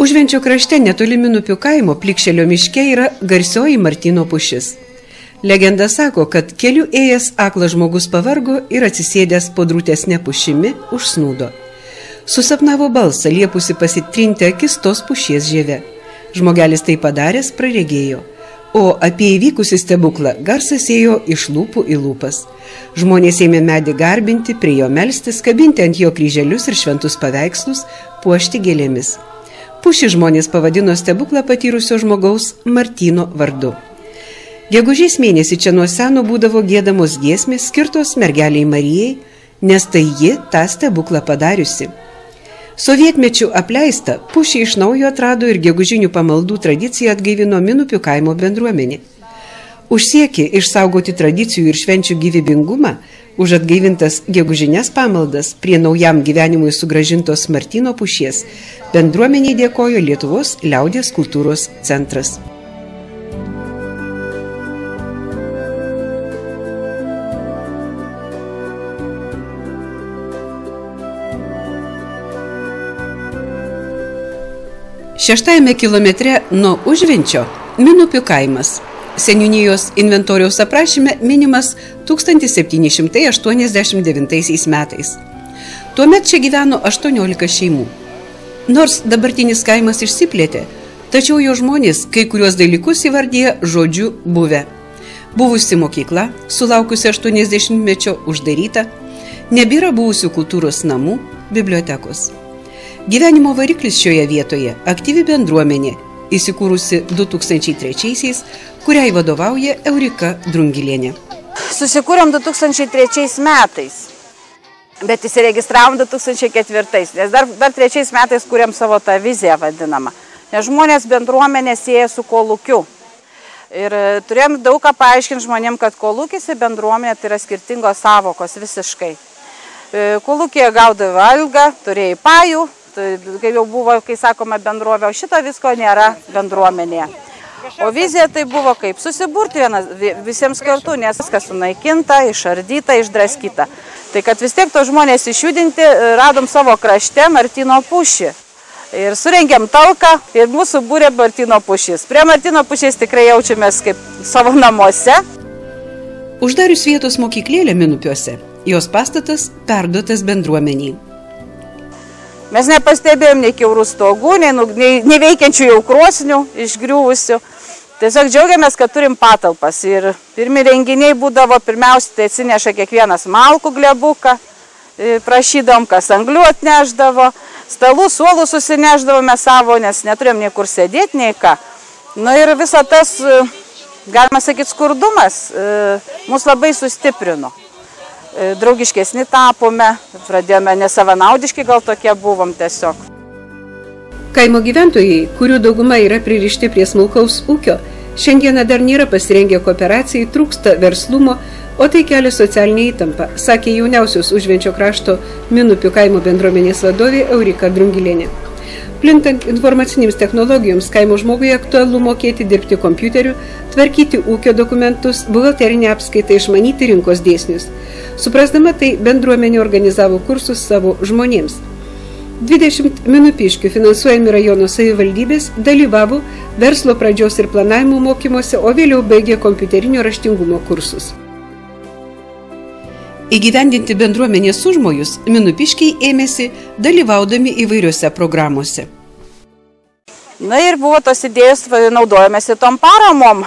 Užvenčio krašte netoli Minupių kaimo Plikšelio miške yra garsioji Martyno pušis. Legenda sako, kad keliu ėjęs aklas žmogus pavargo ir atsisėdęs po drūtesne pušimi užsnūdo. Susapnavo balsą, liepusi pasitrinti akis tos pušies žieve. Žmogelis tai padaręs praregėjo, o apie įvykusį stebuklą garsas ėjo iš lūpų į lūpas. Žmonės ėmė medį garbinti, prie jo melstis, kabinti ant jo kryželius ir šventus paveikslus, puošti gėlėmis. Pušį žmonės pavadino stebuklą patyrusio žmogaus Martyno vardu. Gegužės mėnesį čia nuo seno būdavo giedamos giesmės skirtos mergeliai Marijai, nes tai ji tą stebuklą padariusi. Sovietmečiu apleista, pušį iš naujo atrado ir gegužinių pamaldų tradiciją atgaivino Minupių kaimo bendruomenė. Už siekį išsaugoti tradicijų ir švenčių gyvybingumą, už atgaivintas gegužinės pamaldas prie naujam gyvenimui sugrąžintos Martyno pušies, bendruomeniai dėkojo Lietuvos liaudies kultūros centras. Šeštajame kilometre nuo Užvenčio Minupių kaimas. Seniūnijos inventoriaus aprašyme minimas 1789 metais. Tuomet čia gyveno 18 šeimų. Nors dabartinis kaimas išsiplėtė, tačiau jo žmonės kai kuriuos dalykus įvardėjo žodžiu buvę. Buvusi mokykla, sulaukusi 80-mečio uždaryta, nebėra buvusių kultūros namų, bibliotekos. Gyvenimo variklis šioje vietoje aktyvi bendruomenė, įsikūrusi 2003-aisiais, kuriai vadovauja Eurika Drungilienė. Susikūrėm 2003 metais, bet įsiregistravom 2004, nes dar 3 metais kūrėm savo tą viziją vadinamą. Nes žmonės bendruomenė sieja su kolūkiu. Ir turėjom daug ką paaiškinti žmonėm, kad kolūkis ir bendruomenė tai yra skirtingos savokos visiškai. Kolūkėje gaudavo algą, turėjai pajų, kai jau buvo, kai sakoma, bendrovė, o šito visko nėra bendruomenėje. O vizija tai buvo kaip susiburti visiems kartu, nes viskas sunaikinta, išardyta, išdraskyta. Tai kad vis tiek to žmonės išjudinti, radom savo krašte Martyno pušį. Ir surengėm talką ir mūsų būrė Martyno pušis. Prie Martyno pušės tikrai jaučiamės kaip savo namuose. Uždarius vietos mokyklėlę Minupiuose, jos pastatas perduotas bendruomeniai. Mes nepastebėjom nei kiaurų stogų, nei veikiančių jau krosnių, išgriuvusių. Tiesiog džiaugiamės, kad turim patalpas. Ir pirmi renginiai būdavo, pirmiausia, tai atsineša kiekvienas malkų glebuką, prašydom, kas anglių atneždavo, stalų, suolų susineždavome savo, nes neturėjom nei kur sėdėti, nei ką. Na ir visą tas, galima sakyti, skurdumas mus labai sustiprino. Draugiškesni tapome, pradėjome nesavanaudiški, gal tokie buvom tiesiog. Kaimo gyventojai, kurių dauguma yra pririšti prie smulkaus ūkio, šiandieną dar nėra pasirengę kooperacijai, trūksta verslumo, o tai kelia socialinė įtampa, sakė jauniausios Užvenčio krašto Minupių kaimo bendruomenės vadovė Eurika Drungilienė. Plintant informacinėms technologijoms, kaimo žmogui aktualu mokėti dirbti kompiuteriu, tvarkyti ūkio dokumentus, buhalterinę apskaitą, išmanyti rinkos dėsnius. Suprasdama tai, bendruomenė organizavo kursus savo žmonėms. 20 minupiškių finansuojami rajono savivaldybės dalyvavo verslo pradžios ir planavimo mokymuose, o vėliau baigė kompiuterinio raštingumo kursus. Įgyvendinti bendruomenės užmojus minupiškiai ėmėsi dalyvaudami įvairiose programuose. Na ir buvo tos idėjos, naudojamės į tom paramom.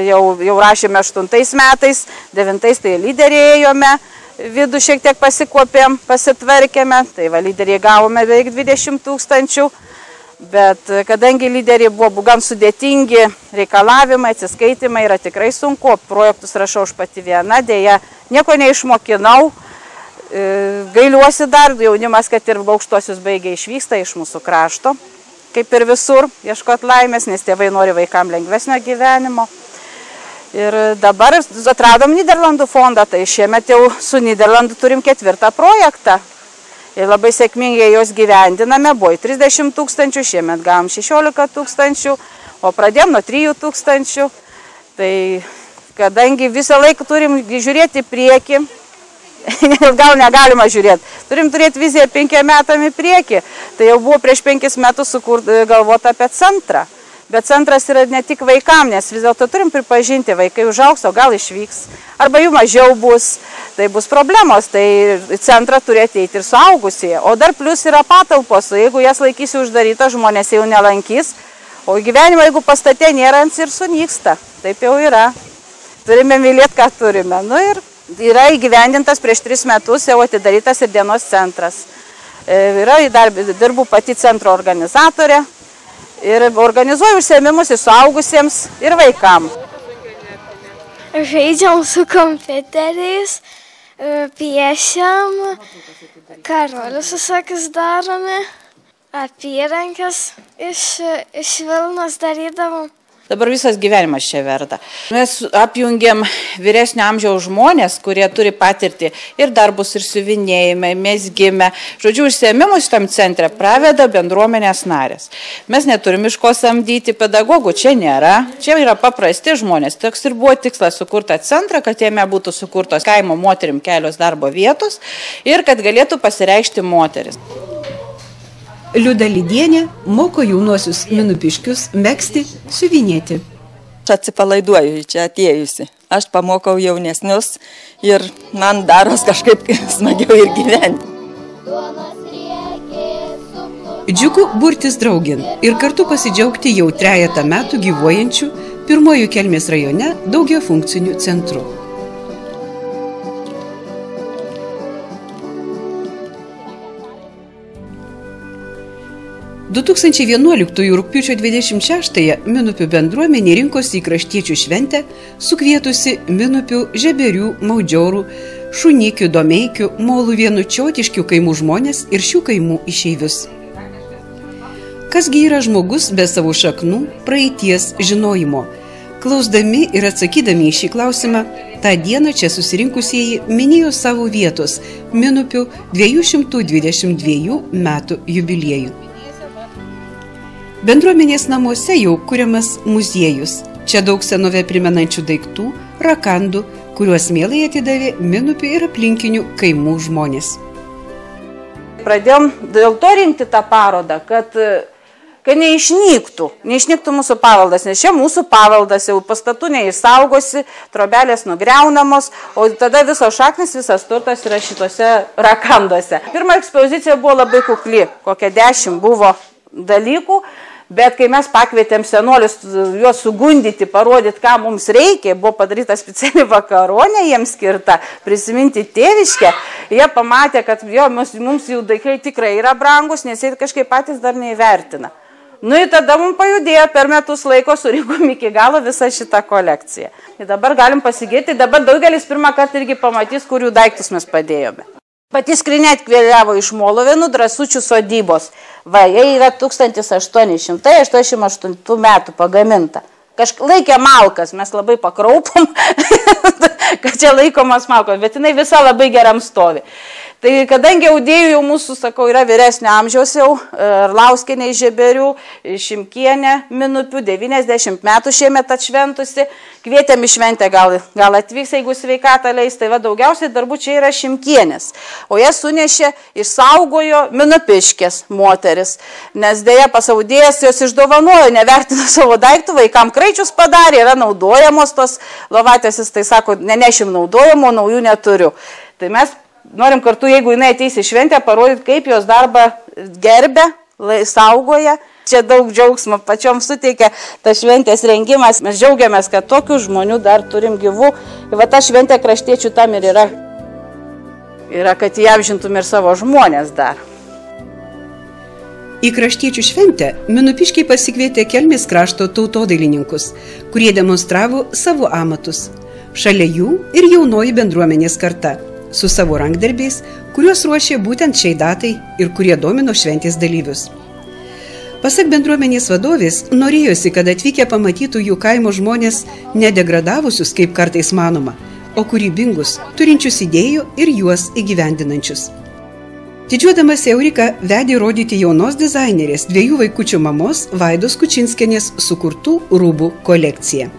Jau rašėme 8 metais, 9 tai lyderiai ėjome, vidų šiek tiek pasikopėm, pasitvarkėme, tai lyderiai gavome beveik 20 000, bet kadangi lyderiai buvo gan sudėtingi, reikalavimai, atsiskaitimai yra tikrai sunku, projektus rašau už pati viena, dėja nieko neišmokinau, gailiuosi dar, jaunimas, kad ir aukštuosius baigia išvyksta iš mūsų krašto, kaip ir visur, ieškot laimės, nes tėvai nori vaikam lengvesnio gyvenimo. Ir dabar atradom Nyderlandų fondą, tai šiemet jau su Nyderlandu turim 4 projektą. Ir labai sėkmingai jos gyvendiname, buvo 30 000, šiemet gavom 16 000, o pradėjom nuo 3 000. Tai kadangi visą laiką turim žiūrėti į priekį, gal negalima žiūrėti. Turim turėti viziją 5 metam į priekį. Tai jau buvo prieš 5 metus galvota apie centrą. Bet centras yra ne tik vaikam, nes vis dėlto turim pripažinti, vaikai užaugs, o gal išvyks. Arba jų mažiau bus, tai bus problemos. Tai į centrą turi ateiti ir suaugusieji. O dar plus yra patalpos, jeigu jas laikysi uždarytas, žmonės jau nelankys. O gyvenimo, jeigu pastate nėra, ir sunyksta. Taip jau yra. Turime mylėti, ką turime. Nu ir yra įgyvendintas prieš 3 metus, jau atidarytas ir dienos centras. Dirbu pati centro organizatorė ir organizuoju užsiėmimus ir suaugusiems, ir vaikam. Žaidžiam su kompiuteriais, piešiam, karolius visokius darome, apyrankes iš vilnos darydavom. Dabar visas gyvenimas čia verda. Mes apjungiam vyresnio amžiaus žmonės, kurie turi patirtį ir darbus, ir siuvinėjimai, mezgime. Žodžiu, užsiėmimus tam centre praveda bendruomenės narės. Mes neturim iš ko samdyti pedagogų, čia nėra. Čia yra paprasti žmonės. Toks ir buvo tikslas sukurti centrą, kad jame būtų sukurtos kaimo moterim kelios darbo vietos ir kad galėtų pasireikšti moteris. Liuda Lydienė moko jaunuosius minupiškius megzti, siuvinėti. Aš atsipalaiduoju čia atėjusi. Aš pamokau jaunesnius ir man daros kažkaip smagiau ir gyventi. Džiugu burtis draugin ir kartu pasidžiaugti jau 3 metų gyvuojančių pirmojų Kelmės rajone daugiafunkcinių centrų. – 2011 rugpjūčio 26-ąją Minupių bendruomenė rinkosi į kraštiečių šventę, sukvietusi Minupių, Žeberių, Maudžiorų, Šunikių, Domeikių, Moluvėnų, Čiotiškių kaimų žmonės ir šių kaimų išeivius. Kasgi yra žmogus be savo šaknų, praeities, žinojimo? Klausdami ir atsakydami į šį klausimą, tą dieną čia susirinkusieji minėjo savo vietos Minupių 222 metų jubiliejų. Bendruomenės namuose jau kuriamas muziejus. Čia daug senovę primenančių daiktų, rakandų, kuriuos mielai atidavė Minupių ir aplinkinių kaimų žmonės. Pradėjom dėl to rinkti tą parodą, kad neišnyktų mūsų paveldas, nes čia mūsų paveldas jau pastatų neišsaugosi, trobelės nugriaunamos, o tada visos šaknis, visas turtas yra šitose rakanduose. Pirma ekspozicija buvo labai kukli, kokia 10 buvo dalykų, bet kai mes pakvietėm senolius juos sugundyti, parodyti, ką mums reikia, buvo padaryta speciali vakaronė jiems skirta, prisiminti tėviškę, jie pamatė, kad mums jų daiktai tikrai yra brangus, nes jie kažkaip patys dar neįvertina. Nu ir tada mums pajudėjo, per metus laiko surinkom iki galo visą šitą kolekciją. Ir dabar galim pasigirti, dabar daugelis pirmą kartą irgi pamatys, kurių daiktus mes padėjome. Pati skrinė atkeliavo iš Moluvėnų Drąsučių sodybos. Va, jie yra 1888 metų pagaminta. Laikė malkas, mes labai pakraupom, kad čia laikomas malkos, bet jinai visa labai geram stovi. Tai kadangi audėjų jau mūsų, sakau, yra vyresnio amžiaus jau, Arlauskienė iš Žeberių, Šimkienė Minupių, 90 metų šiemet atšventusi, kvietėm į šventę, gal atvyks, jeigu sveikatą leis, tai va daugiausiai darbų čia yra Šimkienės, o jie sunešė, išsaugojo Minupiškės moteris, nes dėja pas audėjas jos išdovanojo, nevertino savo daiktų, vaikam kraičius padarė, yra naudojamos tos lovatėsis, tai sako, nenešim naudojamo, naujų neturiu. Tai mes norim kartu, jeigu jinai ateis į šventę, parodyti, kaip jos darbą gerbė, saugoja. Čia daug džiaugsmo pačiom suteikia tas šventės rengimas. Mes džiaugiamės, kad tokių žmonių dar turim gyvų. Ir va ta šventė kraštiečių tam ir yra. Yra, kad įamžintum ir savo žmonės dar. Į kraštiečių šventę Minupiškiai pasikvietė Kelmės krašto tautodailininkus, kurie demonstravo savo amatus. Šalia jų ir jaunoji bendruomenės karta su savo rankdarbiais, kuriuos ruošė būtent šiai datai ir kurie domino šventės dalyvius. Pasak bendruomenės vadovės, norėjosi, kad atvykę pamatytų jų kaimo žmonės nedegradavusius, kaip kartais manoma, o kūrybingus, turinčius idėjų ir juos įgyvendinančius. Didžiuodamas Eurika vedė rodyti jaunos dizainerės 2 vaikučių mamos Vaidos Kučinskienės sukurtų rūbų kolekciją.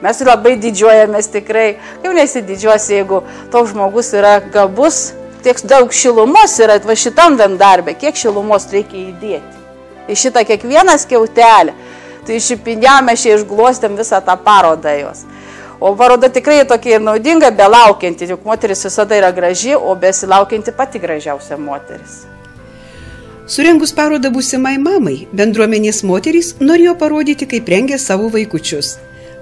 Mes labai didžiuojamės tikrai. Jau nesididžiuosi, jeigu toks žmogus yra gabus, tiek daug šilumos yra, va šitam darbė, kiek šilumos reikia įdėti. Į šitą kiekvieną skiautelę. Tai išipinėjome, čia išglostėm visą tą parodą jos. O paroda tikrai tokia ir naudinga, belaukianti, juk moteris visada yra graži, o besilaukianti pati gražiausia moteris. Surengus parodą būsimai mamai, bendruomenės moterys norėjo parodyti, kaip rengia savo vaikučius.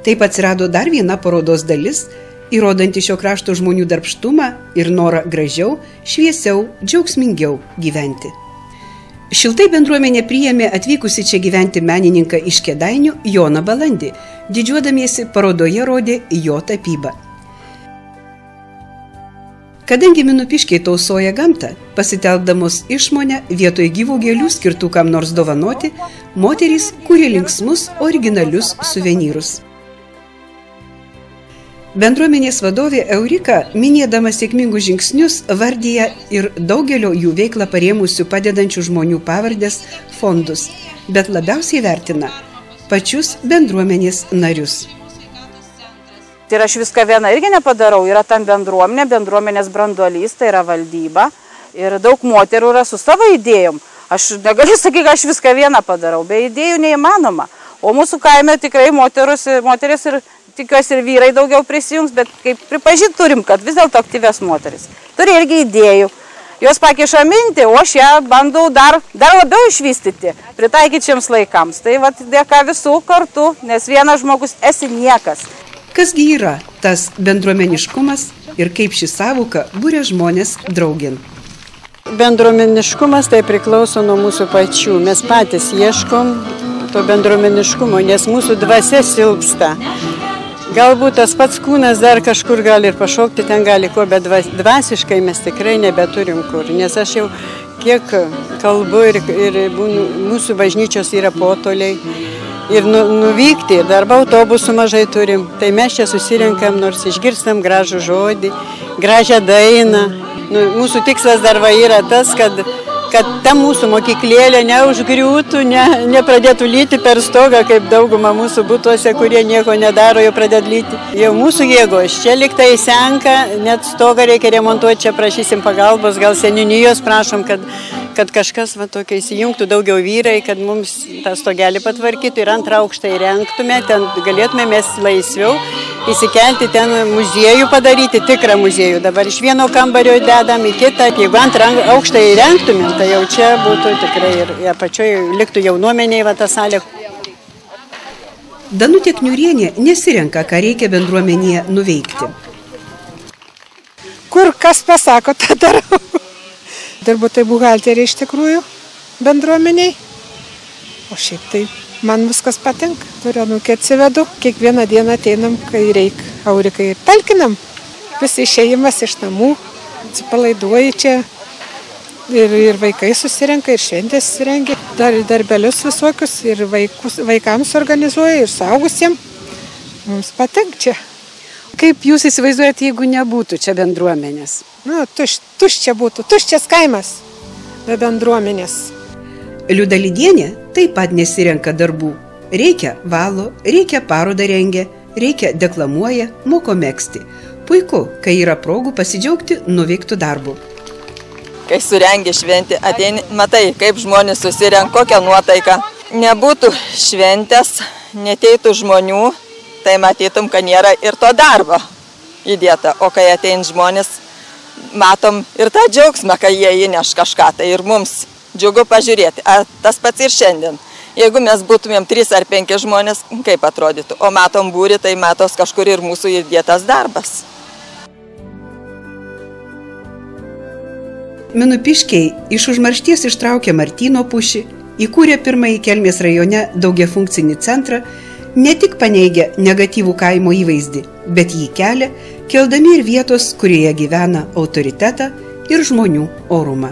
Taip atsirado dar viena parodos dalis, įrodanti šio krašto žmonių darbštumą ir norą gražiau, šviesiau, džiaugsmingiau gyventi. Šiltai bendruomenė priėmė atvykusi čia gyventi menininką iš Kėdainių Joną Balandį, didžiuodamiesi parodoje rodė jo tapybą. Kadangi Minupiškiai tausoja gamtą, pasitelkdamos išmonę vietoj gyvų gėlių skirtų kam nors dovanoti, moterys kūrė linksmus originalius suvenyrus. Bendruomenės vadovė Eurika, minėdama sėkmingus žingsnius, vardyja ir daugelio jų veiklą parėmusių padedančių žmonių pavardės fondus, bet labiausiai vertina pačius bendruomenės narius. Ir aš viską vieną irgi nepadarau, yra tam bendruomenės branduolys, tai yra valdyba ir daug moterų yra su savo idėjom. Aš negaliu sakyti, kad aš viską vieną padarau, be idėjų neįmanoma. O mūsų kaime tikrai moteris ir tikiuosi ir vyrai daugiau prisijungs, bet kaip pripažinti turim, kad vis dėlto aktyvios moteris. Turi irgi idėjų. Jos pakiša mintį, o aš ją bandau dar labiau išvystyti, pritaikyti šiems laikams. Tai vat dėka visų kartu, nes vienas žmogus esi niekas. Kasgi yra tas bendruomeniškumas ir kaip ši sąvoka būrė žmonės draugin? Bendruomeniškumas tai priklauso nuo mūsų pačių. Mes patys ieškom to bendruomeniškumo, nes mūsų dvasia silpsta. Galbūt tas pats kūnas dar kažkur gali ir pašokti, ten gali ko, bet dvasiškai mes tikrai nebeturim kur. Nes aš jau kiek kalbu ir mūsų bažnyčios yra potoliai. Ir nuvykti, darbo autobusų mažai turim. Tai mes čia susirenkam, nors išgirstam gražų žodį, gražią dainą. Mūsų tikslas dar yra tas, kad ta mūsų mokyklėlė neužgriūtų, nepradėtų lyti per stogą, kaip dauguma mūsų butuose, kurie nieko nedaro, jau pradėt lyti. Jau mūsų jėgos, čia liktai senka, net stogą reikia remontuoti, čia prašysim pagalbos, gal seniūnijos prašom, kad kažkas tokia įsijungtų, daugiau vyrai, kad mums tą stogelį patvarkytų ir antrą aukštą įrengtume, ten galėtume mes laisviau įsikelti, ten muziejų padaryti, tikrą muziejų. Dabar iš vieno kambario dedam į kitą, jeigu antrą aukštą įrengtumėm, tai jau čia būtų tikrai ir apačioje liktų jaunuomeniai ta salė. Danutė Kniurienė nesirenka, ką reikia bendruomenėje nuveikti. Kur kas pasako, tą darau. Dirbu tai buhalterė iš tikrųjų bendruomeniai, o šiaip tai man viskas patinka. Turiu anūkę atsivedu, kiekvieną dieną ateinam, kai reikia, Aurikai ir talkinam. Vis išėjimas iš namų, atsipalaiduoji čia ir vaikai susirenka, ir šventės rengia, dar darbelius visokius, ir vaikams organizuoja, ir suaugusiems. Mums patinka čia. Kaip jūs įsivaizduojate, jeigu nebūtų čia bendruomenės? Tuščia būtų, tuščias kaimas be bendruomenės. Liuda Lydienė taip pat nesirenka darbų. Reikia valo, reikia parodą rengia, reikia deklamuoja, moko megzti. Puiku, kai yra progų pasidžiaugti nuveiktų darbų. Kai surengi šventį, ateini, matai, kaip žmonės susirenka, kokią nuotaiką. Nebūtų šventės, neteitų žmonių, tai matytum, kad nėra ir to darbo įdėta. O kai ateina žmonės, matom ir tą džiaugsmą, kai jie įneš kažką. Tai ir mums džiugu pažiūrėti. Tas pats ir šiandien. Jeigu mes būtumėm 3 ar 5 žmonės, kaip atrodytų. O matom būrį, tai matos kažkur ir mūsų įdėtas darbas. Minupiškiai iš užmaršties ištraukė Martyno pušį, įkūrė pirmąjį Kelmės rajone daugiafunkcinį centrą, ne tik paneigia negatyvų kaimo įvaizdį, bet jį kelia, keldami ir vietos, kurioje gyvena autoritetą ir žmonių orumą.